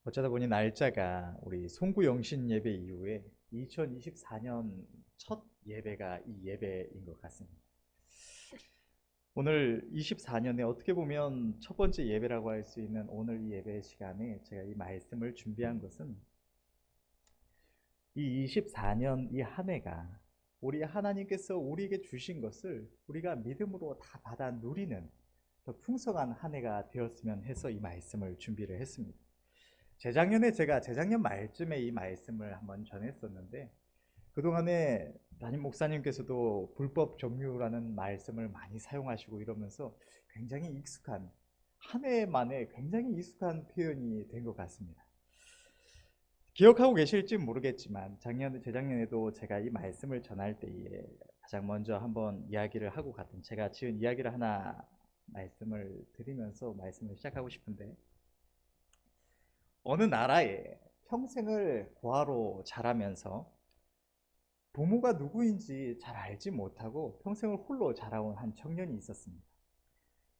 어쩌다 보니 날짜가 우리 송구영신 예배 이후에 2024년 첫 예배가 이 예배인 것 같습니다. 오늘 24년에 어떻게 보면 첫 번째 예배라고 할 수 있는 오늘 이 예배 시간에 제가 이 말씀을 준비한 것은 이 24년 이 한 해가 우리 하나님께서 우리에게 주신 것을 우리가 믿음으로 다 받아 누리는 더 풍성한 한 해가 되었으면 해서 이 말씀을 준비를 했습니다. 제가 재작년 말쯤에 이 말씀을 한번 전했었는데, 그동안에 담임 목사님께서도 불법 점유라는 말씀을 많이 사용하시고 이러면서 굉장히 익숙한, 한 해 만에 굉장히 익숙한 표현이 된 것 같습니다. 기억하고 계실지 모르겠지만 재작년에도 제가 이 말씀을 전할 때에 가장 먼저 한번 이야기를 하고 갔던, 제가 지은 이야기를 하나 말씀을 드리면서 말씀을 시작하고 싶은데, 어느 나라에 평생을 고아로 자라면서 부모가 누구인지 잘 알지 못하고 평생을 홀로 자라온 한 청년이 있었습니다.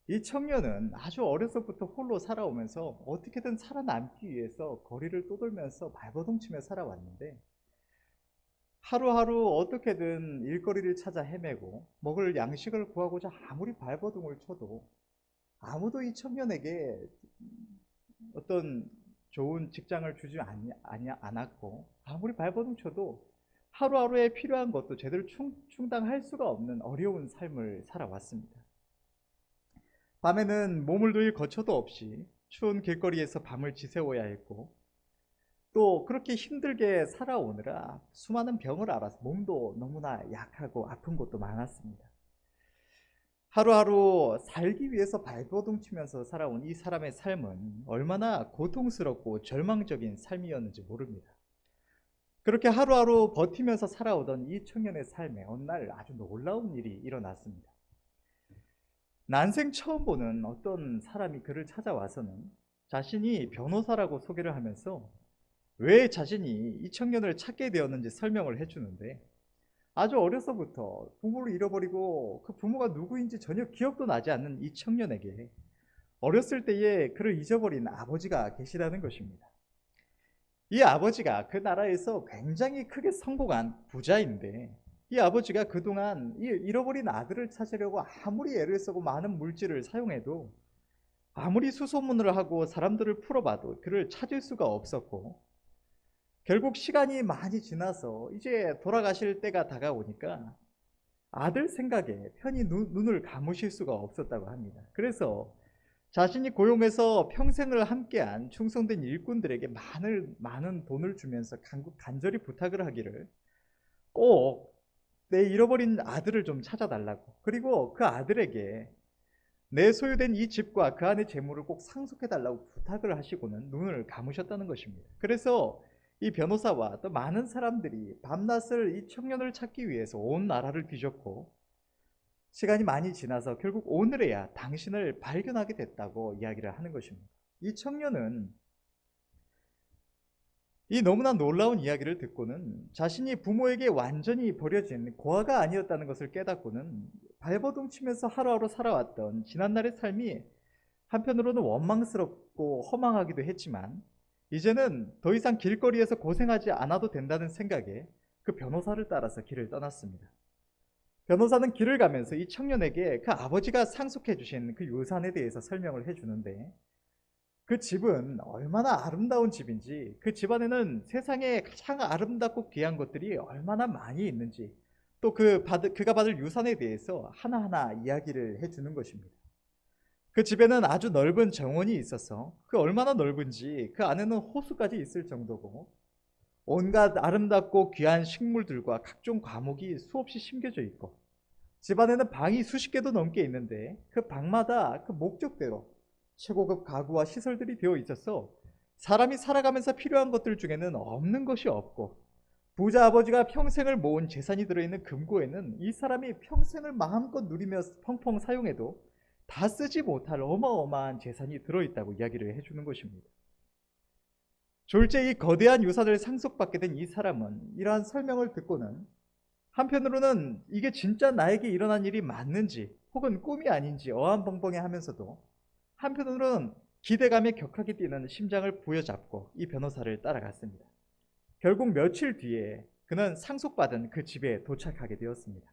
이 청년은 아주 어려서부터 홀로 살아오면서 어떻게든 살아남기 위해서 거리를 떠돌면서 발버둥치며 살아왔는데, 하루하루 어떻게든 일거리를 찾아 헤매고 먹을 양식을 구하고자 아무리 발버둥을 쳐도 아무도 이 청년에게 어떤 좋은 직장을 주지 않았고, 아무리 발버둥 쳐도 하루하루에 필요한 것도 제대로 충당할 수가 없는 어려운 삶을 살아왔습니다. 밤에는 몸을 놓일 거처도 없이 추운 길거리에서 밤을 지새워야 했고, 또 그렇게 힘들게 살아오느라 수많은 병을 앓아서 몸도 너무나 약하고 아픈 것도 많았습니다. 하루하루 살기 위해서 발버둥 치면서 살아온 이 사람의 삶은 얼마나 고통스럽고 절망적인 삶이었는지 모릅니다. 그렇게 하루하루 버티면서 살아오던 이 청년의 삶에 어느 날 아주 놀라운 일이 일어났습니다. 난생 처음 보는 어떤 사람이 그를 찾아와서는 자신이 변호사라고 소개를 하면서 왜 자신이 이 청년을 찾게 되었는지 설명을 해주는데, 아주 어려서부터 부모를 잃어버리고 그 부모가 누구인지 전혀 기억도 나지 않는 이 청년에게 어렸을 때에 그를 잊어버린 아버지가 계시다는 것입니다. 이 아버지가 그 나라에서 굉장히 크게 성공한 부자인데, 이 아버지가 그동안 이 잃어버린 아들을 찾으려고 아무리 애를 쓰고 많은 물질을 사용해도, 아무리 수소문을 하고 사람들을 풀어봐도 그를 찾을 수가 없었고, 결국 시간이 많이 지나서 이제 돌아가실 때가 다가오니까 아들 생각에 편히 눈을 감으실 수가 없었다고 합니다. 그래서 자신이 고용해서 평생을 함께한 충성된 일꾼들에게 많은 돈을 주면서 간절히 부탁을 하기를, 꼭 내 잃어버린 아들을 좀 찾아달라고, 그리고 그 아들에게 내 소유된 이 집과 그 안의 재물을 꼭 상속해달라고 부탁을 하시고는 눈을 감으셨다는 것입니다. 그래서 이 변호사와 또 많은 사람들이 밤낮을 이 청년을 찾기 위해서 온 나라를 뒤졌고, 시간이 많이 지나서 결국 오늘에야 당신을 발견하게 됐다고 이야기를 하는 것입니다. 이 청년은 이 너무나 놀라운 이야기를 듣고는 자신이 부모에게 완전히 버려진 고아가 아니었다는 것을 깨닫고는 발버둥 치면서 하루하루 살아왔던 지난날의 삶이 한편으로는 원망스럽고 허망하기도 했지만, 이제는 더 이상 길거리에서 고생하지 않아도 된다는 생각에 그 변호사를 따라서 길을 떠났습니다. 변호사는 길을 가면서 이 청년에게 그 아버지가 상속해 주신 그 유산에 대해서 설명을 해주는데, 그 집은 얼마나 아름다운 집인지, 그 집안에는 세상에 가장 아름답고 귀한 것들이 얼마나 많이 있는지, 또 그가 받을 유산에 대해서 하나하나 이야기를 해주는 것입니다. 그 집에는 아주 넓은 정원이 있어서 그 얼마나 넓은지 그 안에는 호수까지 있을 정도고, 온갖 아름답고 귀한 식물들과 각종 과목이 수없이 심겨져 있고, 집안에는 방이 수십 개도 넘게 있는데 그 방마다 그 목적대로 최고급 가구와 시설들이 되어 있어서 사람이 살아가면서 필요한 것들 중에는 없는 것이 없고, 부자 아버지가 평생을 모은 재산이 들어있는 금고에는 이 사람이 평생을 마음껏 누리며 펑펑 사용해도 다 쓰지 못할 어마어마한 재산이 들어있다고 이야기를 해주는 것입니다. 졸제 이 거대한 유산을 상속받게 된 이 사람은 이러한 설명을 듣고는 한편으로는 이게 진짜 나에게 일어난 일이 맞는지 혹은 꿈이 아닌지 어안벙벙해 하면서도, 한편으로는 기대감에 격하게 뛰는 심장을 부여잡고 이 변호사를 따라갔습니다. 결국 며칠 뒤에 그는 상속받은 그 집에 도착하게 되었습니다.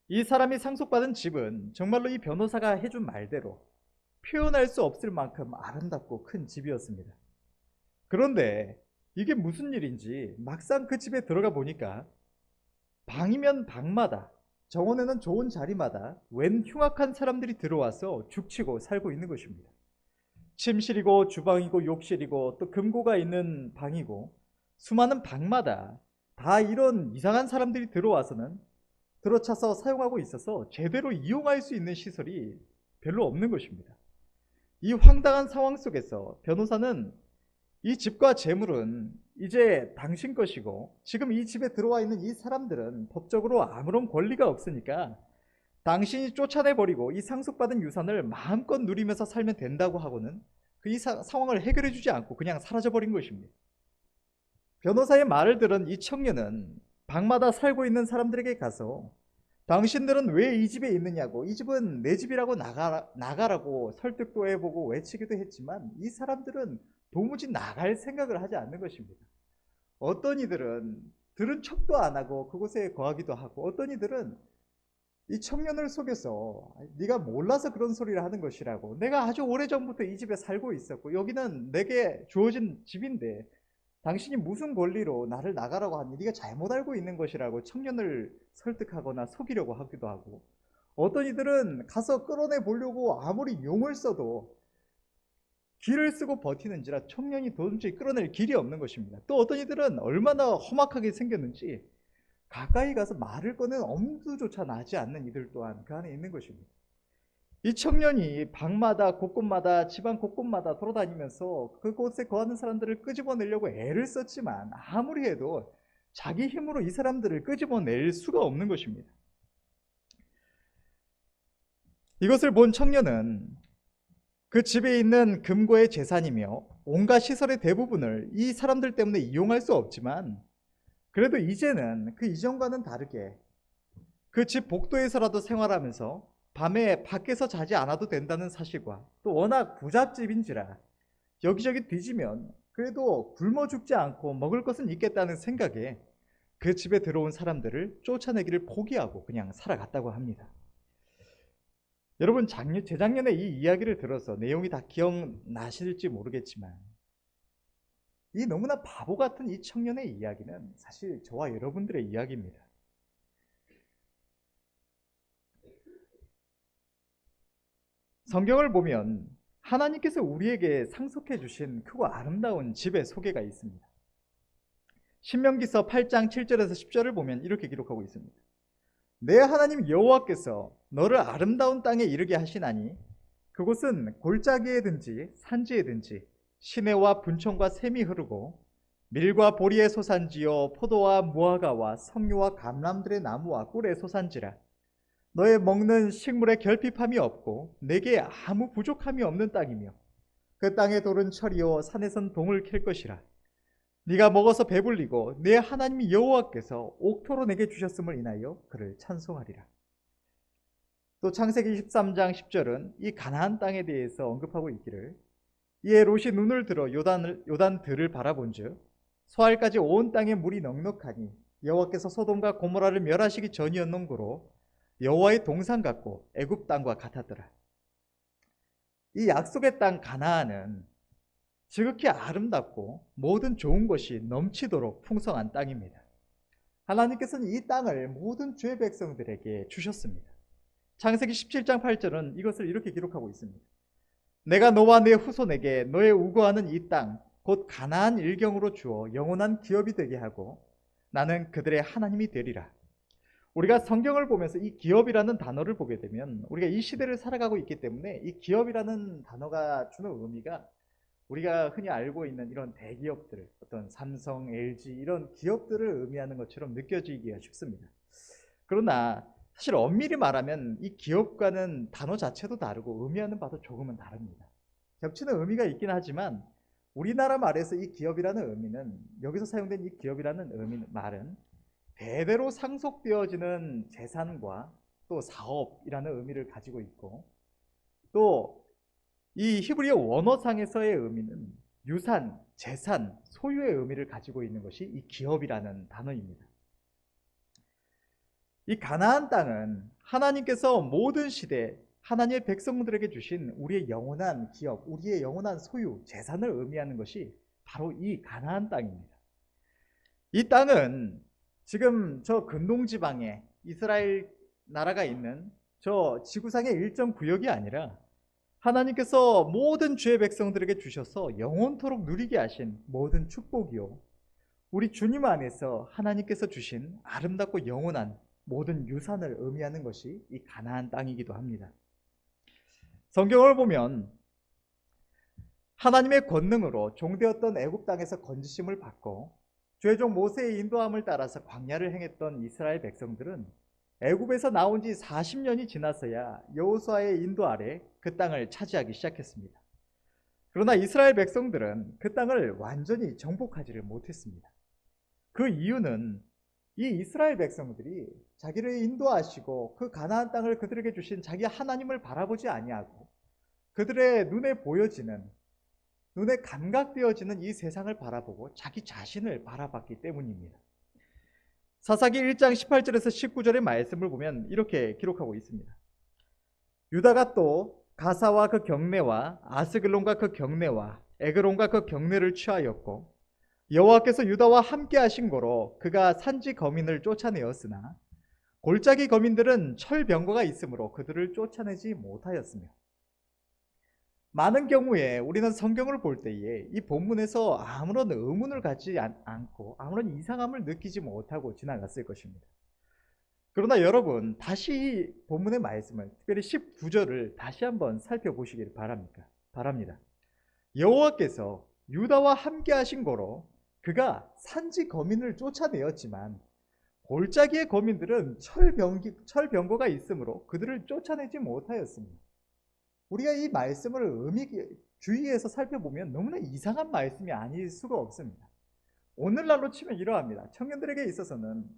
이 사람이 상속받은 집은 정말로 이 변호사가 해준 말대로 표현할 수 없을 만큼 아름답고 큰 집이었습니다. 그런데 이게 무슨 일인지 막상 그 집에 들어가 보니까 방이면 방마다, 정원에는 좋은 자리마다 웬 흉악한 사람들이 들어와서 죽치고 살고 있는 것입니다. 침실이고 주방이고 욕실이고 또 금고가 있는 방이고 수많은 방마다 다 이런 이상한 사람들이 들어와서는 들어차서 사용하고 있어서 제대로 이용할 수 있는 시설이 별로 없는 것입니다. 이 황당한 상황 속에서 변호사는 이 집과 재물은 이제 당신 것이고 지금 이 집에 들어와 있는 이 사람들은 법적으로 아무런 권리가 없으니까 당신이 쫓아내버리고 이 상속받은 유산을 마음껏 누리면서 살면 된다고 하고는 이 상황을 해결해 주지 않고 그냥 사라져버린 것입니다. 변호사의 말을 들은 이 청년은 방마다 살고 있는 사람들에게 가서 당신들은 왜 이 집에 있느냐고, 이 집은 내 집이라고 나가라고 설득도 해보고 외치기도 했지만 이 사람들은 도무지 나갈 생각을 하지 않는 것입니다. 어떤 이들은 들은 척도 안 하고 그곳에 거하기도 하고, 어떤 이들은 이 청년을 속여서 네가 몰라서 그런 소리를 하는 것이라고, 내가 아주 오래전부터 이 집에 살고 있었고 여기는 내게 주어진 집인데 당신이 무슨 권리로 나를 나가라고 하니, 네가 잘못 알고 있는 것이라고 청년을 설득하거나 속이려고 하기도 하고, 어떤 이들은 가서 끌어내 보려고 아무리 용을 써도 길을 쓰고 버티는지라 청년이 도저히 끌어낼 길이 없는 것입니다. 또 어떤 이들은 얼마나 험악하게 생겼는지 가까이 가서 말을 꺼낸 엄두조차 나지 않는 이들 또한 그 안에 있는 것입니다. 이 청년이 방마다 곳곳마다 집안 곳곳마다 돌아다니면서 그곳에 거하는 사람들을 끄집어내려고 애를 썼지만 아무리 해도 자기 힘으로 이 사람들을 끄집어낼 수가 없는 것입니다. 이것을 본 청년은 그 집에 있는 금고의 재산이며 온갖 시설의 대부분을 이 사람들 때문에 이용할 수 없지만 그래도 이제는 그 이전과는 다르게 그 집 복도에서라도 생활하면서 밤에 밖에서 자지 않아도 된다는 사실과 또 워낙 부잣집인지라 여기저기 뒤지면 그래도 굶어 죽지 않고 먹을 것은 있겠다는 생각에 그 집에 들어온 사람들을 쫓아내기를 포기하고 그냥 살아갔다고 합니다. 여러분, 재작년에 이 이야기를 들어서 내용이 다 기억나실지 모르겠지만 이 너무나 바보 같은 이 청년의 이야기는 사실 저와 여러분들의 이야기입니다. 성경을 보면 하나님께서 우리에게 상속해 주신 크고 아름다운 집의 소개가 있습니다. 신명기서 8장 7절에서 10절을 보면 이렇게 기록하고 있습니다. 내 하나님 여호와께서 너를 아름다운 땅에 이르게 하시나니 그곳은 골짜기에든지 산지에든지 시내와 분청과 샘이 흐르고 밀과 보리의 소산지요 포도와 무화과와 석류와 감람들의 나무와 꿀의 소산지라. 너의 먹는 식물에 결핍함이 없고 내게 아무 부족함이 없는 땅이며 그 땅의 돌은 철이요 산에선 동을 캘 것이라. 네가 먹어서 배불리고 내 하나님 여호와께서 옥토로 내게 주셨음을 인하여 그를 찬송하리라. 또 창세기 13장 10절은 이 가나안 땅에 대해서 언급하고 있기를 이에 롯이 눈을 들어 요단 들을 바라본즉 소알까지 온 땅에 물이 넉넉하니 여호와께서 소돔과 고모라를 멸하시기 전이었는고로 여호와의 동산 같고 애굽 땅과 같았더라. 이 약속의 땅 가나안은 지극히 아름답고 모든 좋은 것이 넘치도록 풍성한 땅입니다. 하나님께서는 이 땅을 모든 주의 백성들에게 주셨습니다. 창세기 17장 8절은 이것을 이렇게 기록하고 있습니다. 내가 너와 내 후손에게 너의 우거하는 이 땅 곧 가나안 일경으로 주어 영원한 기업이 되게 하고 나는 그들의 하나님이 되리라. 우리가 성경을 보면서 이 기업이라는 단어를 보게 되면 우리가 이 시대를 살아가고 있기 때문에 이 기업이라는 단어가 주는 의미가 우리가 흔히 알고 있는 이런 대기업들, 어떤 삼성, LG 이런 기업들을 의미하는 것처럼 느껴지기가 쉽습니다. 그러나 사실 엄밀히 말하면 이 기업과는 단어 자체도 다르고 의미하는 바도 조금은 다릅니다. 겹치는 의미가 있긴 하지만 우리나라 말에서 이 기업이라는 의미는, 여기서 사용된 이 기업이라는 말은 대대로 상속되어지는 재산과 또 사업이라는 의미를 가지고 있고, 또 이 히브리어 원어상에서의 의미는 유산, 재산, 소유의 의미를 가지고 있는 것이 이 기업이라는 단어입니다. 이 가나안 땅은 하나님께서 모든 시대 하나님의 백성들에게 주신 우리의 영원한 기업, 우리의 영원한 소유, 재산을 의미하는 것이 바로 이 가나안 땅입니다. 이 땅은 지금 저 근동지방에 이스라엘 나라가 있는 저 지구상의 일정 구역이 아니라 하나님께서 모든 주의 백성들에게 주셔서 영원토록 누리게 하신 모든 축복이요, 우리 주님 안에서 하나님께서 주신 아름답고 영원한 모든 유산을 의미하는 것이 이 가나안 땅이기도 합니다. 성경을 보면 하나님의 권능으로 종되었던 애굽 땅에서 건지심을 받고 주의종 모세의 인도함을 따라서 광야를 행했던 이스라엘 백성들은 애굽에서 나온 지 40년이 지나서야 여호수아의 인도 아래 그 땅을 차지하기 시작했습니다. 그러나 이스라엘 백성들은 그 땅을 완전히 정복하지를 못했습니다. 그 이유는 이 이스라엘 백성들이 자기를 인도하시고 그 가나안 땅을 그들에게 주신 자기 하나님을 바라보지 아니하고 그들의 눈에 보여지는, 눈에 감각되어지는 이 세상을 바라보고 자기 자신을 바라봤기 때문입니다. 사사기 1장 18절에서 19절의 말씀을 보면 이렇게 기록하고 있습니다. 유다가 또 가사와 그 경내와 아스글론과 그 경내와 에그론과 그 경내를 취하였고 여호와께서 유다와 함께 하신 거로 그가 산지 거민을 쫓아내었으나 골짜기 거민들은 철병거가 있으므로 그들을 쫓아내지 못하였으며, 많은 경우에 우리는 성경을 볼 때에 이 본문에서 아무런 의문을 갖지 않고 아무런 이상함을 느끼지 못하고 지나갔을 것입니다. 그러나 여러분, 다시 이 본문의 말씀을, 특별히 19절을 다시 한번 살펴보시길 바랍니다. 여호와께서 유다와 함께 하신 거로 그가 산지 거민을 쫓아내었지만 골짜기의 거민들은 철병거가 있으므로 그들을 쫓아내지 못하였습니다. 우리가 이 말씀을 주의해서 살펴보면 너무나 이상한 말씀이 아닐 수가 없습니다. 오늘날로 치면 이러합니다. 청년들에게 있어서는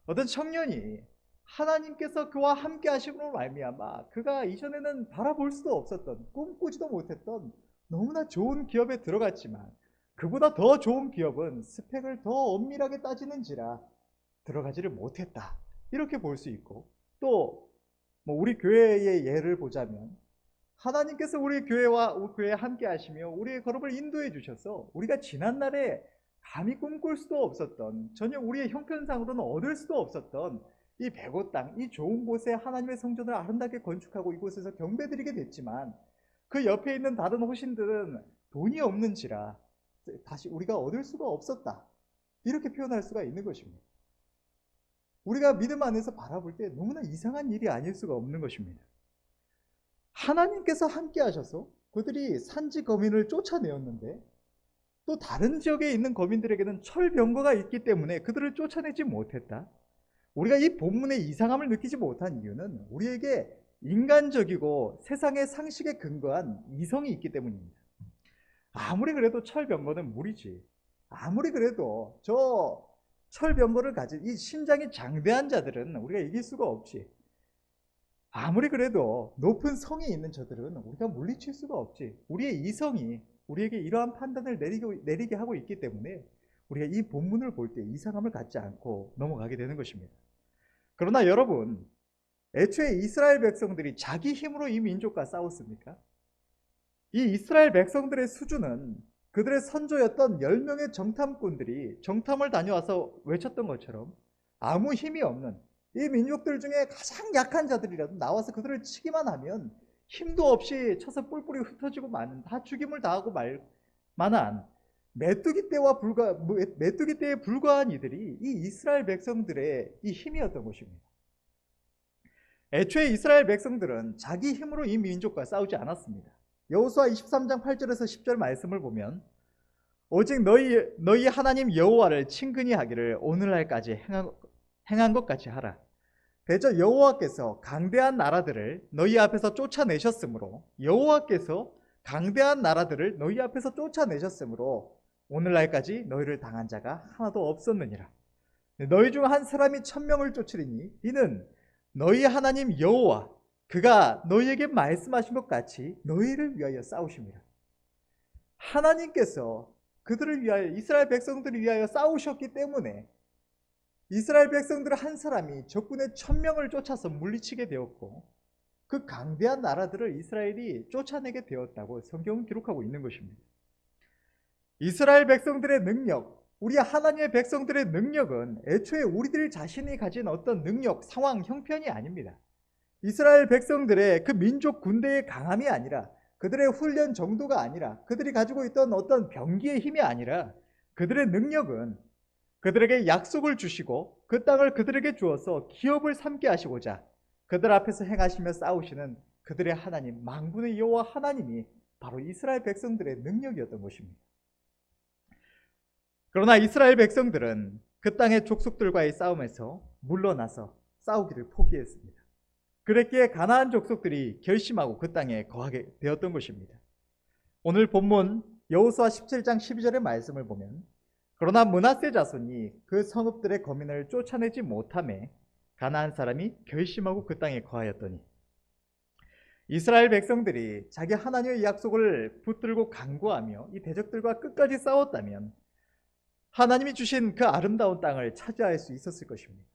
어떤 청년이 하나님께서 그와 함께 하심으로 말미암아 그가 이전에는 바라볼 수도 없었던, 꿈꾸지도 못했던 너무나 좋은 기업에 들어갔지만 그보다 더 좋은 기업은 스펙을 더 엄밀하게 따지는지라 들어가지를 못했다, 이렇게 볼 수 있고, 또 우리 교회의 예를 보자면 하나님께서 우리 교회에 함께 하시며 우리의 걸음을 인도해 주셔서 우리가 지난날에 감히 꿈꿀 수도 없었던, 전혀 우리의 형편상으로는 얻을 수도 없었던 이 백오 땅, 이 좋은 곳에 하나님의 성전을 아름답게 건축하고 이곳에서 경배드리게 됐지만 그 옆에 있는 다른 호신들은 돈이 없는지라 다시 우리가 얻을 수가 없었다, 이렇게 표현할 수가 있는 것입니다. 우리가 믿음 안에서 바라볼 때 너무나 이상한 일이 아닐 수가 없는 것입니다. 하나님께서 함께 하셔서 그들이 산지 거민을 쫓아내었는데 또 다른 지역에 있는 거민들에게는 철병거가 있기 때문에 그들을 쫓아내지 못했다. 우리가 이 본문의 이상함을 느끼지 못한 이유는 우리에게 인간적이고 세상의 상식에 근거한 이성이 있기 때문입니다. 아무리 그래도 철병거는 무리지, 아무리 그래도 저 철병거를 가진 이 신장이 장대한 자들은 우리가 이길 수가 없지, 아무리 그래도 높은 성이 있는 저들은 우리가 물리칠 수가 없지, 우리의 이성이 우리에게 이러한 판단을 내리게 하고 있기 때문에 우리가 이 본문을 볼 때 이상함을 갖지 않고 넘어가게 되는 것입니다. 그러나 여러분, 애초에 이스라엘 백성들이 자기 힘으로 이 민족과 싸웠습니까? 이 이스라엘 백성들의 수준은 그들의 선조였던 10명의 정탐꾼들이 정탐을 다녀와서 외쳤던 것처럼 아무 힘이 없는 이 민족들 중에 가장 약한 자들이라도 나와서 그들을 치기만 하면 힘도 없이 쳐서 뿔뿔이 흩어지고 마는, 다 죽임을 당하고 말 만한 메뚜기 떼에 불과한 이들이 이 이스라엘 백성들의 이 힘이었던 것입니다. 애초에 이스라엘 백성들은 자기 힘으로 이 민족과 싸우지 않았습니다. 여호수아 23장 8절에서 10절 말씀을 보면 오직 너희 하나님 여호와를 친근히 하기를 오늘날까지 행한 것 같이 하라. 대저 여호와께서 강대한 나라들을 너희 앞에서 쫓아내셨으므로 오늘날까지 너희를 당한 자가 하나도 없었느니라. 너희 중 한 사람이 1000명을 쫓으리니 이는 너희 하나님 여호와 그가 너희에게 말씀하신 것 같이 너희를 위하여 싸우십니다. 하나님께서 그들을 위하여, 이스라엘 백성들을 위하여 싸우셨기 때문에 이스라엘 백성들 한 사람이 적군의 1000명을 쫓아서 물리치게 되었고, 그 강대한 나라들을 이스라엘이 쫓아내게 되었다고 성경은 기록하고 있는 것입니다. 이스라엘 백성들의 능력, 우리 하나님의 백성들의 능력은 애초에 우리들 자신이 가진 어떤 능력, 상황, 형편이 아닙니다. 이스라엘 백성들의 그 민족 군대의 강함이 아니라, 그들의 훈련 정도가 아니라, 그들이 가지고 있던 어떤 병기의 힘이 아니라, 그들의 능력은 그들에게 약속을 주시고 그 땅을 그들에게 주어서 기업을 삼게 하시고자 그들 앞에서 행하시며 싸우시는 그들의 하나님, 만군의 여호와 하나님이 바로 이스라엘 백성들의 능력이었던 것입니다. 그러나 이스라엘 백성들은 그 땅의 족속들과의 싸움에서 물러나서 싸우기를 포기했습니다. 그랬기에 가나안 족속들이 결심하고 그 땅에 거하게 되었던 것입니다. 오늘 본문 여호수아 17장 12절의 말씀을 보면, 그러나 므낫세 자손이 그 성읍들의 거민을 쫓아내지 못하매 가나안 사람이 결심하고 그 땅에 거하였더니, 이스라엘 백성들이 자기 하나님의 약속을 붙들고 간구하며 이 대적들과 끝까지 싸웠다면 하나님이 주신 그 아름다운 땅을 차지할 수 있었을 것입니다.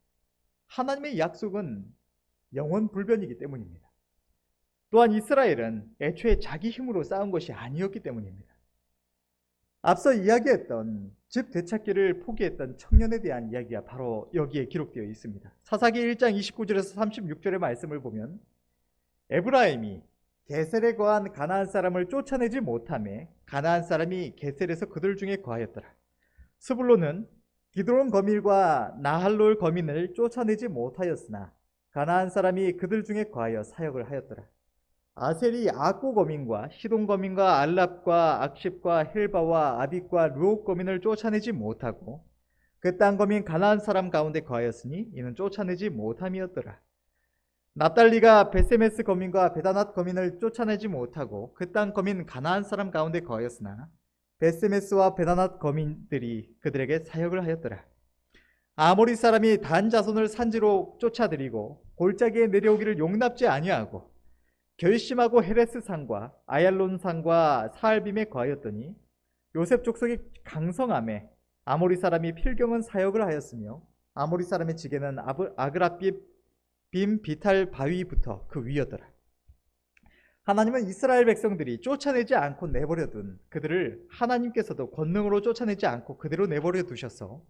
하나님의 약속은 영원 불변이기 때문입니다. 또한 이스라엘은 애초에 자기 힘으로 싸운 것이 아니었기 때문입니다. 앞서 이야기했던 집 되찾기를 포기했던 청년에 대한 이야기가 바로 여기에 기록되어 있습니다. 사사기 1장 29절에서 36절의 말씀을 보면, 에브라임이 게셀에 거한 가나안 사람을 쫓아내지 못하매 가나안 사람이 게셀에서 그들 중에 거하였더라. 스불론은 기드론 거민과 나할롤 거민을 쫓아내지 못하였으나 가나안 사람이 그들 중에 거하여 사역을 하였더라. 아셀이 아고 거민과 시돈 거민과 알랍과 악십과 헬바와 아빅과 루옥 거민을 쫓아내지 못하고 그 땅 거민 가나안 사람 가운데 거하였으니 이는 쫓아내지 못함이었더라. 납달리가 베세메스 거민과 베다낫 거민을 쫓아내지 못하고 그 땅 거민 가나안 사람 가운데 거하였으나 베세메스와 베다낫 거민들이 그들에게 사역을 하였더라. 아모리 사람이 단 자손을 산지로 쫓아들이고 골짜기에 내려오기를 용납지 아니하고 결심하고 헤레스 산과 아얄론 산과 사알빔에 거하였더니 요셉 족속이 강성함에 아모리 사람이 필경은 사역을 하였으며 아모리 사람의 지게는 아그라빔 비탈 바위부터 그 위였더라. 하나님은 이스라엘 백성들이 쫓아내지 않고 내버려둔 그들을 하나님께서도 권능으로 쫓아내지 않고 그대로 내버려 두셔서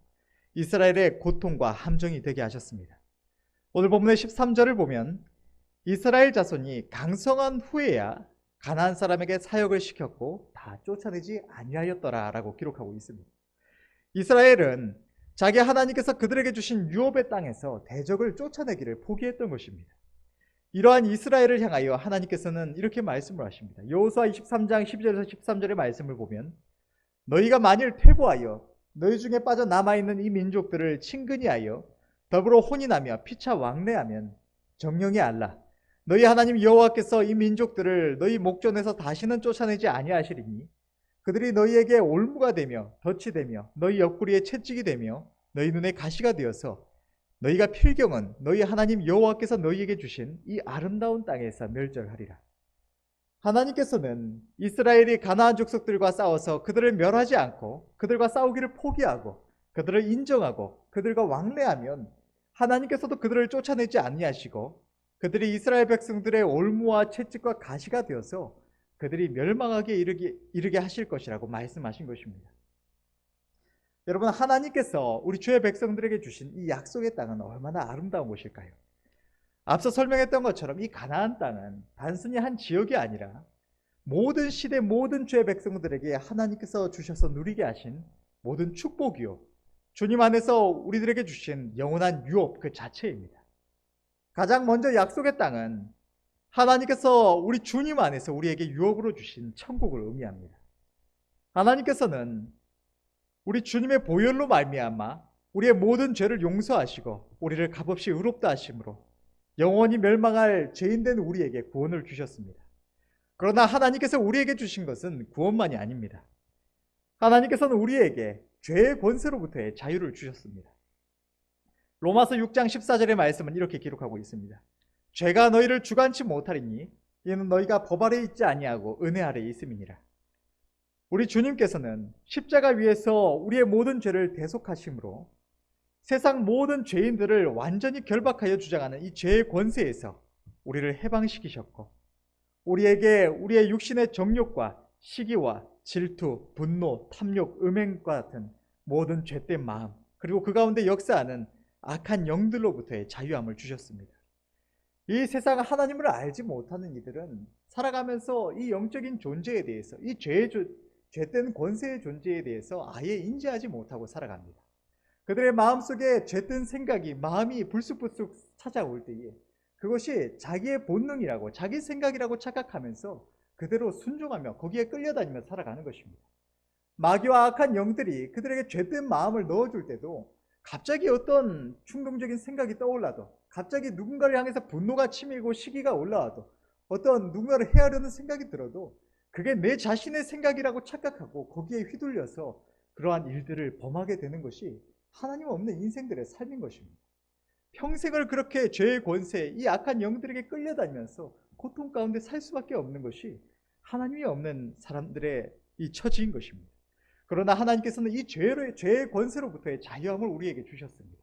이스라엘의 고통과 함정이 되게 하셨습니다. 오늘 본문의 13절을 보면 이스라엘 자손이 강성한 후에야 가나안 사람에게 사역을 시켰고 다 쫓아내지 아니하였더라 라고 기록하고 있습니다. 이스라엘은 자기 하나님께서 그들에게 주신 유업의 땅에서 대적을 쫓아내기를 포기했던 것입니다. 이러한 이스라엘을 향하여 하나님께서는 이렇게 말씀을 하십니다. 여호수아 23장 12절에서 13절의 말씀을 보면, 너희가 만일 퇴보하여 너희 중에 빠져 남아있는 이 민족들을 친근히 하여 더불어 혼인하며 피차 왕래하면 정령이 알라 너희 하나님 여호와께서 이 민족들을 너희 목전에서 다시는 쫓아내지 아니하시리니 그들이 너희에게 올무가 되며 덫이 되며 너희 옆구리에 채찍이 되며 너희 눈에 가시가 되어서 너희가 필경은 너희 하나님 여호와께서 너희에게 주신 이 아름다운 땅에서 멸절하리라. 하나님께서는 이스라엘이 가나안 족속들과 싸워서 그들을 멸하지 않고 그들과 싸우기를 포기하고 그들을 인정하고 그들과 왕래하면 하나님께서도 그들을 쫓아내지 아니하시고 그들이 이스라엘 백성들의 올무와 채찍과 가시가 되어서 그들이 멸망하게 이르게 하실 것이라고 말씀하신 것입니다. 여러분, 하나님께서 우리 주의 백성들에게 주신 이 약속의 땅은 얼마나 아름다운 곳일까요? 앞서 설명했던 것처럼 이 가나안 땅은 단순히 한 지역이 아니라 모든 시대 모든 주의 백성들에게 하나님께서 주셔서 누리게 하신 모든 축복이요, 주님 안에서 우리들에게 주신 영원한 유업 그 자체입니다. 가장 먼저 약속의 땅은 하나님께서 우리 주님 안에서 우리에게 유업으로 주신 천국을 의미합니다. 하나님께서는 우리 주님의 보혈로 말미암아 우리의 모든 죄를 용서하시고 우리를 값없이 의롭다 하심으로 영원히 멸망할 죄인된 우리에게 구원을 주셨습니다. 그러나 하나님께서 우리에게 주신 것은 구원만이 아닙니다. 하나님께서는 우리에게 죄의 권세로부터의 자유를 주셨습니다. 로마서 6장 14절의 말씀은 이렇게 기록하고 있습니다. 죄가 너희를 주관치 못하리니 이는 너희가 법 아래에 있지 아니하고 은혜 아래에 있음이니라. 우리 주님께서는 십자가 위에서 우리의 모든 죄를 대속하심으로 세상 모든 죄인들을 완전히 결박하여 주장하는 이 죄의 권세에서 우리를 해방시키셨고, 우리에게 우리의 육신의 정욕과 시기와 질투, 분노, 탐욕, 음행과 같은 모든 죄된 마음, 그리고 그 가운데 역사하는 악한 영들로부터의 자유함을 주셨습니다. 이 세상 하나님을 알지 못하는 이들은 살아가면서 이 영적인 존재에 대해서, 이 죄된 권세의 존재에 대해서 아예 인지하지 못하고 살아갑니다. 그들의 마음속에 죄된 생각이, 마음이 불쑥불쑥 찾아올 때에 그것이 자기의 본능이라고, 자기 생각이라고 착각하면서 그대로 순종하며 거기에 끌려다니며 살아가는 것입니다. 마귀와 악한 영들이 그들에게 죄된 마음을 넣어줄 때도 갑자기 어떤 충동적인 생각이 떠올라도, 갑자기 누군가를 향해서 분노가 치밀고 시기가 올라와도, 어떤 누군가를 해하려는 생각이 들어도 그게 내 자신의 생각이라고 착각하고 거기에 휘둘려서 그러한 일들을 범하게 되는 것이 하나님 없는 인생들의 삶인 것입니다. 평생을 그렇게 죄의 권세, 이 악한 영들에게 끌려다니면서 고통 가운데 살 수밖에 없는 것이 하나님이 없는 사람들의 이 처지인 것입니다. 그러나 하나님께서는 이 죄의 권세로부터의 자유함을 우리에게 주셨습니다.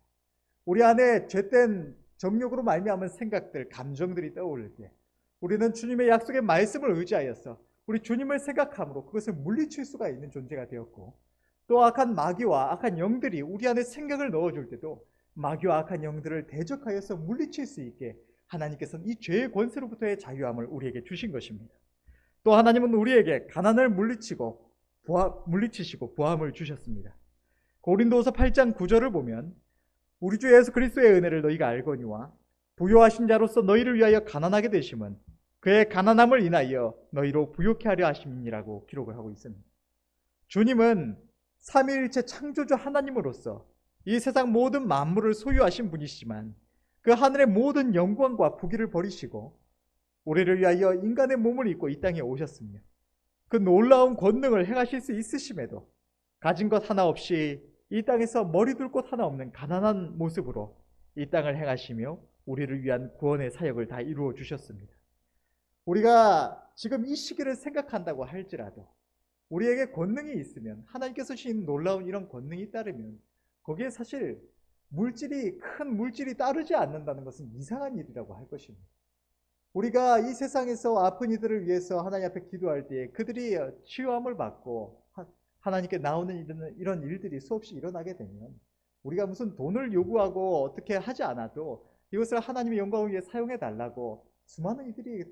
우리 안에 죄된 정욕으로 말미암은 생각들, 감정들이 떠오를 때 우리는 주님의 약속의 말씀을 의지하여서 우리 주님을 생각함으로 그것을 물리칠 수가 있는 존재가 되었고, 또 악한 마귀와 악한 영들이 우리 안에 생각을 넣어줄 때도 마귀와 악한 영들을 대적하여서 물리칠 수 있게 하나님께서는 이 죄의 권세로부터의 자유함을 우리에게 주신 것입니다. 또 하나님은 우리에게 가난을 물리치시고 부함을 주셨습니다. 고린도서 8장 9절을 보면 우리 주 예수 그리스도의 은혜를 너희가 알거니와 부요하신 자로서 너희를 위하여 가난하게 되심은 그의 가난함을 인하여 너희로 부요케 하려 하심이니라고 기록을 하고 있습니다. 주님은 삼위일체 창조주 하나님으로서 이 세상 모든 만물을 소유하신 분이시지만 그 하늘의 모든 영광과 부귀를 버리시고 우리를 위하여 인간의 몸을 입고 이 땅에 오셨으며 그 놀라운 권능을 행하실 수 있으심에도 가진 것 하나 없이 이 땅에서 머리 둘 곳 하나 없는 가난한 모습으로 이 땅을 행하시며 우리를 위한 구원의 사역을 다 이루어 주셨습니다. 우리가 지금 이 시기를 생각한다고 할지라도 우리에게 권능이 있으면, 하나님께서 주신 놀라운 이런 권능이 따르면 거기에 사실 큰 물질이 따르지 않는다는 것은 이상한 일이라고 할 것입니다. 우리가 이 세상에서 아픈 이들을 위해서 하나님 앞에 기도할 때 그들이 치유함을 받고 하나님께 나오는 이런 일들이 수없이 일어나게 되면 우리가 무슨 돈을 요구하고 어떻게 하지 않아도 이것을 하나님의 영광을 위해 사용해 달라고 수많은 이들이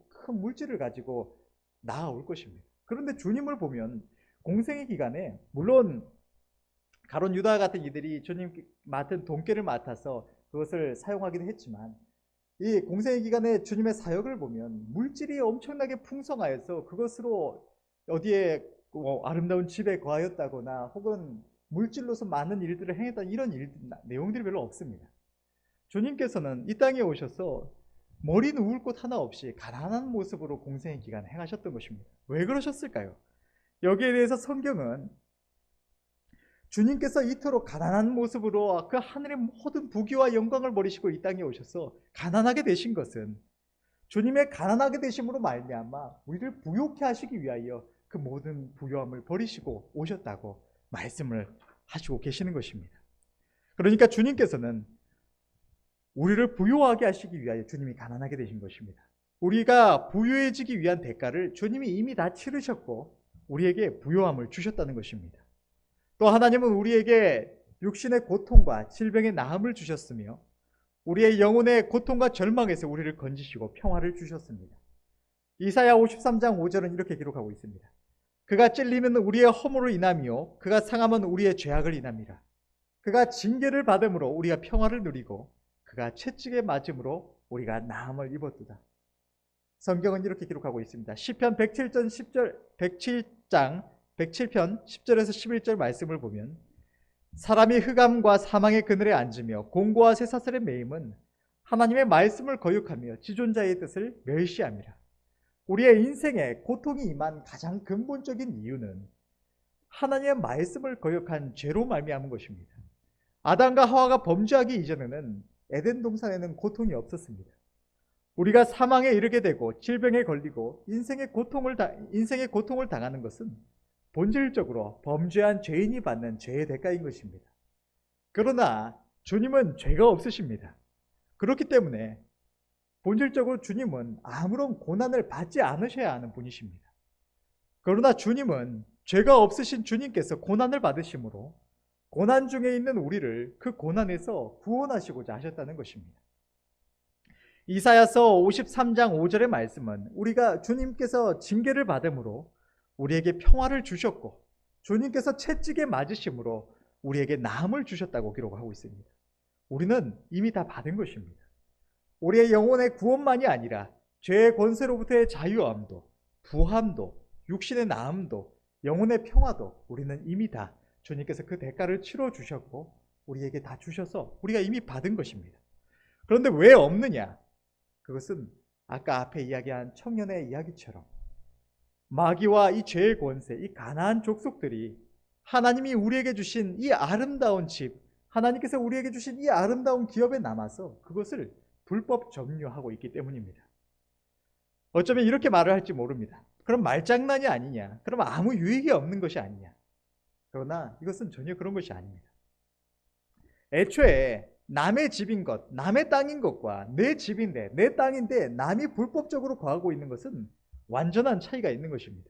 큰 물질을 가지고 나아올 것입니다. 그런데 주님을 보면 공생의 기간에, 물론 가룟 유다 같은 이들이 주님 맡은 돈깨를 맡아서 그것을 사용하기도 했지만, 이 공생의 기간에 주님의 사역을 보면 물질이 엄청나게 풍성하여서 그것으로 어디에 아름다운 집에 거하였다거나 혹은 물질로서 많은 일들을 행했다는 이런 내용들이 별로 없습니다. 주님께서는 이 땅에 오셔서 머리 누울 곳 하나 없이 가난한 모습으로 공생의 기간을 행하셨던 것입니다. 왜 그러셨을까요? 여기에 대해서 성경은 주님께서 이토록 가난한 모습으로 그 하늘의 모든 부귀와 영광을 버리시고 이 땅에 오셔서 가난하게 되신 것은 주님의 가난하게 되심으로 말미암아 우리를 부요케 하시기 위하여 그 모든 부요함을 버리시고 오셨다고 말씀을 하시고 계시는 것입니다. 그러니까 주님께서는 우리를 부요하게 하시기 위하여 주님이 가난하게 되신 것입니다. 우리가 부유해지기 위한 대가를 주님이 이미 다 치르셨고 우리에게 부요함을 주셨다는 것입니다. 또 하나님은 우리에게 육신의 고통과 질병의 나음을 주셨으며 우리의 영혼의 고통과 절망에서 우리를 건지시고 평화를 주셨습니다. 이사야 53장 5절은 이렇게 기록하고 있습니다. 그가 찔리면 우리의 허물을 인하며 그가 상함은 우리의 죄악을 인함이라. 그가 징계를 받음으로 우리가 평화를 누리고 그가 채찍에 맞음으로 우리가 나음을 입었도다. 성경은 이렇게 기록하고 있습니다. 시편 107장 107편 10절에서 11절 말씀을 보면 사람이 흑암과 사망의 그늘에 앉으며 공고와 쇠사슬에 매임은 하나님의 말씀을 거역하며 지존자의 뜻을 멸시함이라. 우리의 인생에 고통이 임한 가장 근본적인 이유는 하나님의 말씀을 거역한 죄로 말미암은 것입니다. 아담과 하와가 범죄하기 이전에는 에덴 동산에는 고통이 없었습니다. 우리가 사망에 이르게 되고 질병에 걸리고 인생의 고통을 당하는 것은 본질적으로 범죄한 죄인이 받는 죄의 대가인 것입니다. 그러나 주님은 죄가 없으십니다. 그렇기 때문에 본질적으로 주님은 아무런 고난을 받지 않으셔야 하는 분이십니다. 그러나 주님은 죄가 없으신 주님께서 고난을 받으심으로 고난 중에 있는 우리를 그 고난에서 구원하시고자 하셨다는 것입니다. 이사야서 53장 5절의 말씀은 우리가 주님께서 징계를 받음으로 우리에게 평화를 주셨고 주님께서 채찍에 맞으심으로 우리에게 나음을 주셨다고 기록하고 있습니다. 우리는 이미 다 받은 것입니다. 우리의 영혼의 구원만이 아니라 죄의 권세로부터의 자유함도, 부함도, 육신의 나음도, 영혼의 평화도 우리는 이미 다 주님께서 그 대가를 치러 주셨고 우리에게 다 주셔서 우리가 이미 받은 것입니다. 그런데 왜 없느냐? 그것은 아까 앞에 이야기한 청년의 이야기처럼 마귀와 이 죄의 권세, 이 가나안 족속들이 하나님이 우리에게 주신 이 아름다운 집, 하나님께서 우리에게 주신 이 아름다운 기업에 남아서 그것을 불법 점유하고 있기 때문입니다. 어쩌면 이렇게 말을 할지 모릅니다. 그럼 말장난이 아니냐? 그럼 아무 유익이 없는 것이 아니냐? 그러나 이것은 전혀 그런 것이 아닙니다. 애초에 남의 집인 것, 남의 땅인 것과 내 집인데, 내 땅인데 남이 불법적으로 거하고 있는 것은 완전한 차이가 있는 것입니다.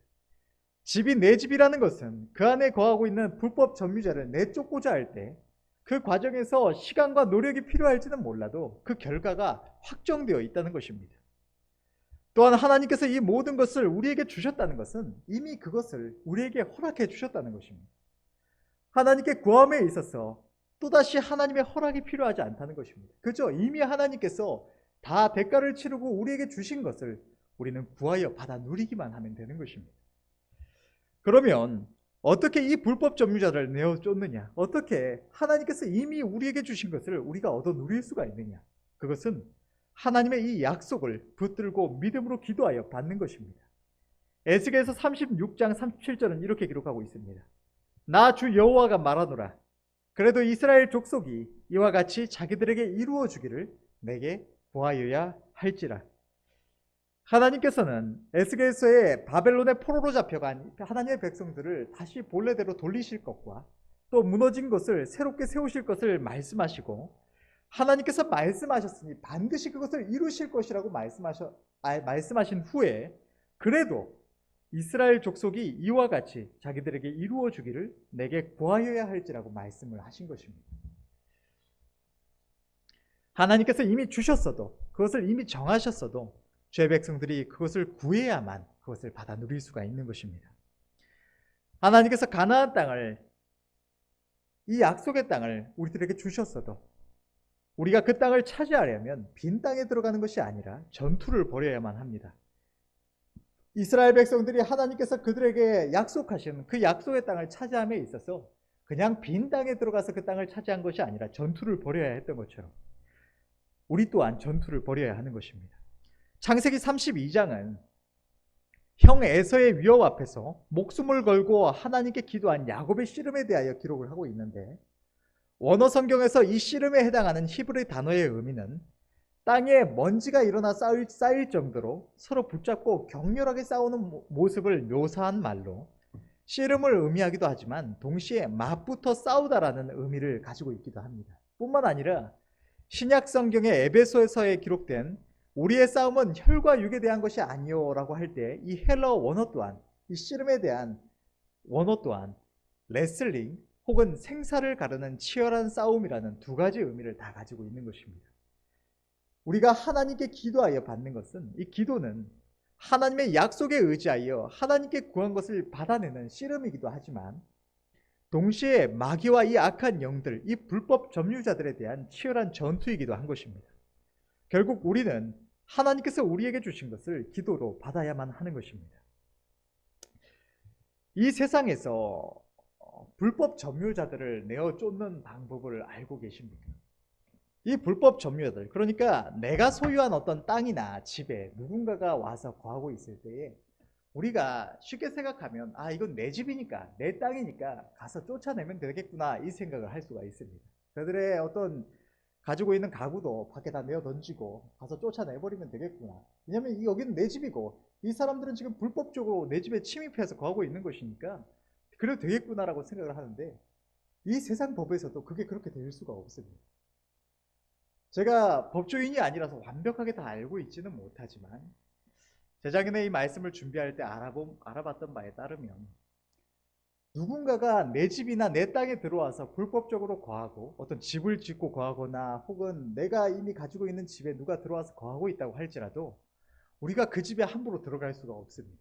집이 내 집이라는 것은 그 안에 거하고 있는 불법 점유자를 내쫓고자 할 때 그 과정에서 시간과 노력이 필요할지는 몰라도 그 결과가 확정되어 있다는 것입니다. 또한 하나님께서 이 모든 것을 우리에게 주셨다는 것은 이미 그것을 우리에게 허락해 주셨다는 것입니다. 하나님께 구함에 있어서 또다시 하나님의 허락이 필요하지 않다는 것입니다. 그죠? 이미 하나님께서 다 대가를 치르고 우리에게 주신 것을 우리는 구하여 받아 누리기만 하면 되는 것입니다. 그러면 어떻게 이 불법 점유자를 내어 쫓느냐? 어떻게 하나님께서 이미 우리에게 주신 것을 우리가 얻어 누릴 수가 있느냐? 그것은 하나님의 이 약속을 붙들고 믿음으로 기도하여 받는 것입니다. 에스겔서 36장 37절은 이렇게 기록하고 있습니다. 나 주 여호와가 말하노라. 그래도 이스라엘 족속이 이와 같이 자기들에게 이루어 주기를 내게 구하여야 할지라. 하나님께서는 에스겔서에 바벨론의 포로로 잡혀간 하나님의 백성들을 다시 본래대로 돌리실 것과 또 무너진 것을 새롭게 세우실 것을 말씀하시고 하나님께서 말씀하셨으니 반드시 그것을 이루실 것이라고 말씀하신 후에 그래도 이스라엘 족속이 이와 같이 자기들에게 이루어 주기를 내게 구하여야 할지라고 말씀을 하신 것입니다. 하나님께서 이미 주셨어도 그것을 이미 정하셨어도 죄 백성들이 그것을 구해야만 그것을 받아 누릴 수가 있는 것입니다. 하나님께서 가나안 땅을, 이 약속의 땅을 우리들에게 주셨어도 우리가 그 땅을 차지하려면 빈 땅에 들어가는 것이 아니라 전투를 벌여야만 합니다. 이스라엘 백성들이 하나님께서 그들에게 약속하신 그 약속의 땅을 차지함에 있어서 그냥 빈 땅에 들어가서 그 땅을 차지한 것이 아니라 전투를 벌여야 했던 것처럼 우리 또한 전투를 벌여야 하는 것입니다. 창세기 32장은 형 에서의 위협 앞에서 목숨을 걸고 하나님께 기도한 야곱의 씨름에 대하여 기록을 하고 있는데 원어 성경에서 이 씨름에 해당하는 히브리 단어의 의미는 땅에 먼지가 일어나 쌓일 정도로 서로 붙잡고 격렬하게 싸우는 모습을 묘사한 말로 씨름을 의미하기도 하지만 동시에 맞붙어 싸우다라는 의미를 가지고 있기도 합니다. 뿐만 아니라 신약 성경의 에베소서에 기록된 우리의 싸움은 혈과 육에 대한 것이 아니오라고 할 때 이 헬러 원어 또한 이 씨름에 대한 원어 또한 레슬링 혹은 생사를 가르는 치열한 싸움이라는 두 가지 의미를 다 가지고 있는 것입니다. 우리가 하나님께 기도하여 받는 것은 이 기도는 하나님의 약속에 의지하여 하나님께 구한 것을 받아내는 씨름이기도 하지만 동시에 마귀와 이 악한 영들, 이 불법 점유자들에 대한 치열한 전투이기도 한 것입니다. 결국 우리는 하나님께서 우리에게 주신 것을 기도로 받아야만 하는 것입니다. 이 세상에서 불법 점유자들을 내어 쫓는 방법을 알고 계십니까? 이 불법 점유자들, 그러니까 내가 소유한 어떤 땅이나 집에 누군가가 와서 거하고 있을 때에 우리가 쉽게 생각하면 이건 내 집이니까 내 땅이니까 가서 쫓아내면 되겠구나 이 생각을 할 수가 있습니다. 그들의 어떤 가지고 있는 가구도 밖에 다 내어 던지고 가서 쫓아내버리면 되겠구나. 왜냐면 여기는 내 집이고 이 사람들은 지금 불법적으로 내 집에 침입해서 거하고 있는 것이니까 그래도 되겠구나라고 생각을 하는데 이 세상 법에서도 그게 그렇게 될 수가 없습니다. 제가 법조인이 아니라서 완벽하게 다 알고 있지는 못하지만 재작년에 이 말씀을 준비할 때 알아봤던 바에 따르면 누군가가 내 집이나 내 땅에 들어와서 불법적으로 거하고 어떤 집을 짓고 거하거나 혹은 내가 이미 가지고 있는 집에 누가 들어와서 거하고 있다고 할지라도 우리가 그 집에 함부로 들어갈 수가 없습니다.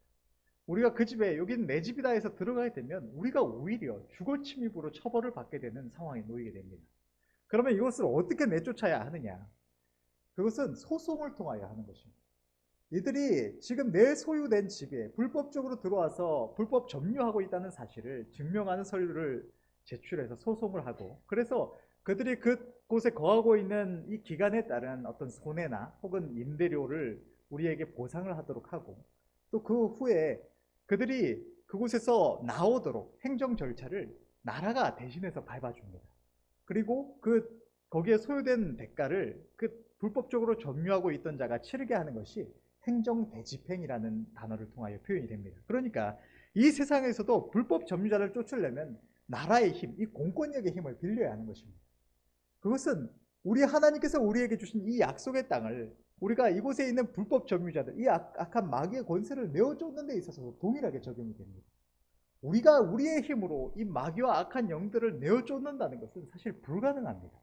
우리가 그 집에 여기는 내 집이다 해서 들어가게 되면 우리가 오히려 주거 침입으로 처벌을 받게 되는 상황에 놓이게 됩니다. 그러면 이것을 어떻게 내쫓아야 하느냐? 그것은 소송을 통하여 하는 것입니다. 이들이 지금 내 소유된 집에 불법적으로 들어와서 불법 점유하고 있다는 사실을 증명하는 서류를 제출해서 소송을 하고, 그래서 그들이 그곳에 거하고 있는 이 기간에 따른 어떤 손해나 혹은 임대료를 우리에게 보상을 하도록 하고, 또 그 후에 그들이 그곳에서 나오도록 행정 절차를 나라가 대신해서 밟아줍니다. 그리고 거기에 소요된 대가를 불법적으로 점유하고 있던 자가 치르게 하는 것이 행정대집행이라는 단어를 통하여 표현이 됩니다. 그러니까 이 세상에서도 불법 점유자를 쫓으려면 나라의 힘, 이 공권력의 힘을 빌려야 하는 것입니다. 그것은 우리 하나님께서 우리에게 주신 이 약속의 땅을 우리가 이곳에 있는 불법 점유자들, 이 악한 마귀의 권세를 내어쫓는 데 있어서 동일하게 적용이 됩니다. 우리가 우리의 힘으로 이 마귀와 악한 영들을 내어쫓는다는 것은 사실 불가능합니다.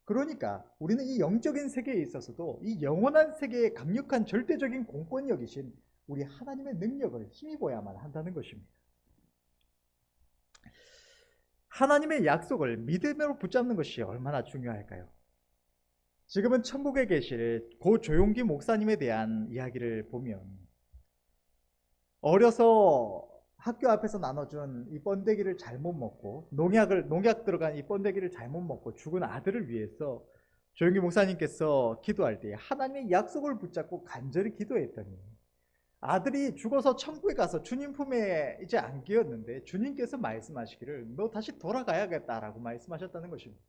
그러니까 우리는 이 영적인 세계에 있어서도 이 영원한 세계의 강력한 절대적인 공권력이신 우리 하나님의 능력을 힘입어야만 한다는 것입니다. 하나님의 약속을 믿음으로 붙잡는 것이 얼마나 중요할까요? 지금은 천국에 계실 고 조용기 목사님에 대한 이야기를 보면 어려서 학교 앞에서 나눠준 이 번데기를 잘못 먹고 농약 들어간 이 번데기를 잘못 먹고 죽은 아들을 위해서 조용기 목사님께서 기도할 때 하나님의 약속을 붙잡고 간절히 기도했더니 아들이 죽어서 천국에 가서 주님 품에 이제 안기었는데 주님께서 말씀하시기를 너 다시 돌아가야겠다라고 말씀하셨다는 것입니다.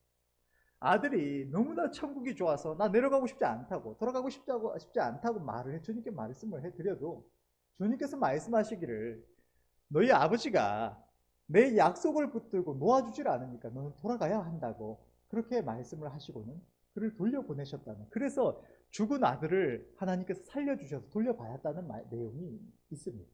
아들이 너무나 천국이 좋아서 나 내려가고 싶지 않다고 돌아가고 싶지 않다고 주님께 말씀을 해드려도 주님께서 말씀하시기를 너희 아버지가 내 약속을 붙들고 놓아주질 않으니까 너는 돌아가야 한다고 그렇게 말씀을 하시고는 그를 돌려보내셨다는, 그래서 죽은 아들을 하나님께서 살려주셔서 돌려받았다는 내용이 있습니다.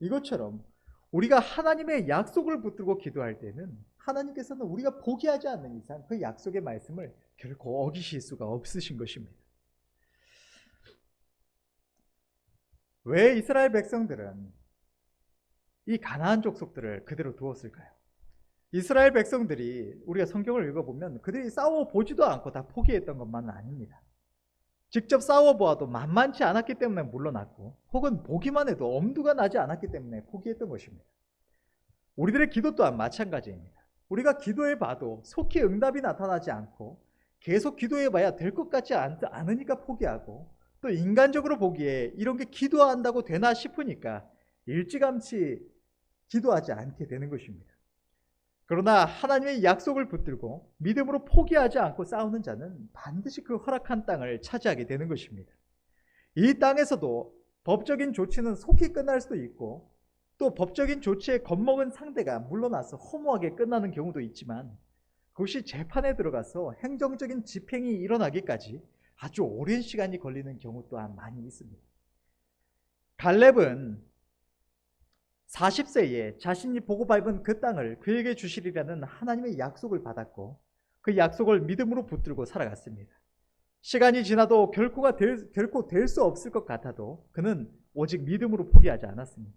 이것처럼 우리가 하나님의 약속을 붙들고 기도할 때는 하나님께서는 우리가 포기하지 않는 이상 그 약속의 말씀을 결코 어기실 수가 없으신 것입니다. 왜 이스라엘 백성들은 이 가나안 족속들을 그대로 두었을까요? 이스라엘 백성들이 우리가 성경을 읽어보면 그들이 싸워보지도 않고 다 포기했던 것만은 아닙니다. 직접 싸워보아도 만만치 않았기 때문에 물러났고 혹은 보기만 해도 엄두가 나지 않았기 때문에 포기했던 것입니다. 우리들의 기도 또한 마찬가지입니다. 우리가 기도해봐도 속히 응답이 나타나지 않고 계속 기도해봐야 될 것 같지 않으니까 포기하고, 또 인간적으로 보기에 이런 게 기도한다고 되나 싶으니까 일찌감치 기도하지 않게 되는 것입니다. 그러나 하나님의 약속을 붙들고 믿음으로 포기하지 않고 싸우는 자는 반드시 그 허락한 땅을 차지하게 되는 것입니다. 이 땅에서도 법적인 조치는 속히 끝날 수도 있고 또 법적인 조치에 겁먹은 상대가 물러나서 허무하게 끝나는 경우도 있지만 그것이 재판에 들어가서 행정적인 집행이 일어나기까지 아주 오랜 시간이 걸리는 경우 또한 많이 있습니다. 갈렙은 40세에 자신이 보고 밟은 그 땅을 그에게 주시리라는 하나님의 약속을 받았고 그 약속을 믿음으로 붙들고 살아갔습니다. 시간이 지나도 결코 될 수 없을 것 같아도 그는 오직 믿음으로 포기하지 않았습니다.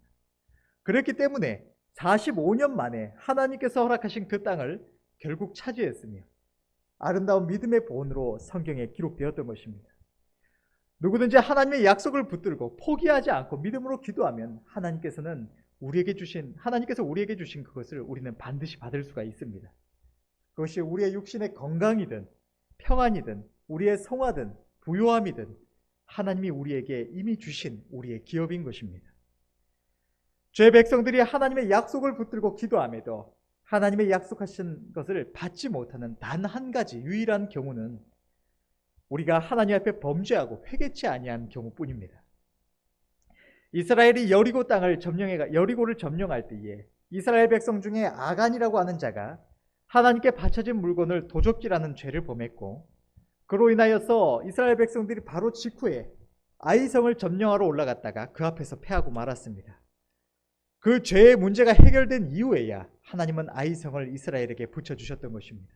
그렇기 때문에 45년 만에 하나님께서 허락하신 그 땅을 결국 차지했으며 아름다운 믿음의 본으로 성경에 기록되었던 것입니다. 누구든지 하나님의 약속을 붙들고 포기하지 않고 믿음으로 기도하면 하나님께서 우리에게 주신 그것을 우리는 반드시 받을 수가 있습니다. 그것이 우리의 육신의 건강이든 평안이든 우리의 성화든 부요함이든 하나님이 우리에게 이미 주신 우리의 기업인 것입니다. 죄 백성들이 하나님의 약속을 붙들고 기도함에도 하나님의 약속하신 것을 받지 못하는 단 한 가지 유일한 경우는 우리가 하나님 앞에 범죄하고 회개치 아니한 경우뿐입니다. 이스라엘이 여리고를 점령할 때에 이스라엘 백성 중에 아간이라고 하는 자가 하나님께 바쳐진 물건을 도적질하는 죄를 범했고, 그로 인하여서 이스라엘 백성들이 바로 직후에 아이성을 점령하러 올라갔다가 그 앞에서 패하고 말았습니다. 그 죄의 문제가 해결된 이후에야 하나님은 아이성을 이스라엘에게 붙여주셨던 것입니다.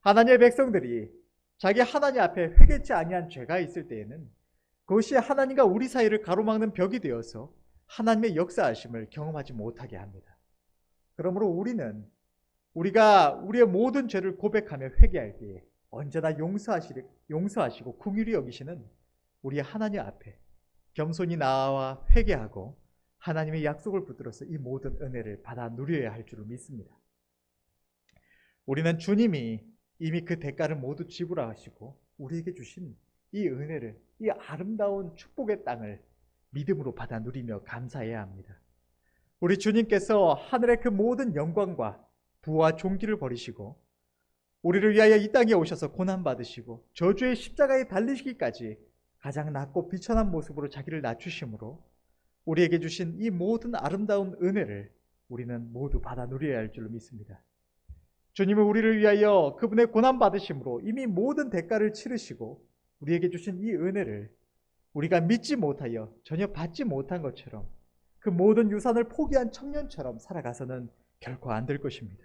하나님의 백성들이 자기 하나님 앞에 회개치 아니한 죄가 있을 때에는 그것이 하나님과 우리 사이를 가로막는 벽이 되어서 하나님의 역사하심을 경험하지 못하게 합니다. 그러므로 우리가 우리의 모든 죄를 고백하며 회개할 때에 언제나 용서하시고 긍휼히 여기시는 우리 하나님 앞에 겸손히 나아와 회개하고 하나님의 약속을 붙들어서 이 모든 은혜를 받아 누려야 할 줄을 믿습니다. 우리는 주님이 이미 그 대가를 모두 지불하시고 우리에게 주신 이 은혜를, 이 아름다운 축복의 땅을 믿음으로 받아 누리며 감사해야 합니다. 우리 주님께서 하늘의 그 모든 영광과 부와 존귀를 버리시고 우리를 위하여 이 땅에 오셔서 고난받으시고 저주의 십자가에 달리시기까지 가장 낮고 비천한 모습으로 자기를 낮추심으로 우리에게 주신 이 모든 아름다운 은혜를 우리는 모두 받아 누려야 할 줄로 믿습니다. 주님은 우리를 위하여 그분의 고난받으심으로 이미 모든 대가를 치르시고 우리에게 주신 이 은혜를 우리가 믿지 못하여 전혀 받지 못한 것처럼 그 모든 유산을 포기한 청년처럼 살아가서는 결코 안 될 것입니다.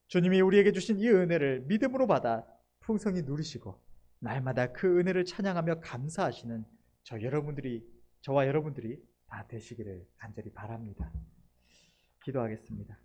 주님이 우리에게 주신 이 은혜를 믿음으로 받아 풍성히 누리시고 날마다 그 은혜를 찬양하며 감사하시는 저와 여러분들이 다 되시기를 간절히 바랍니다. 기도하겠습니다.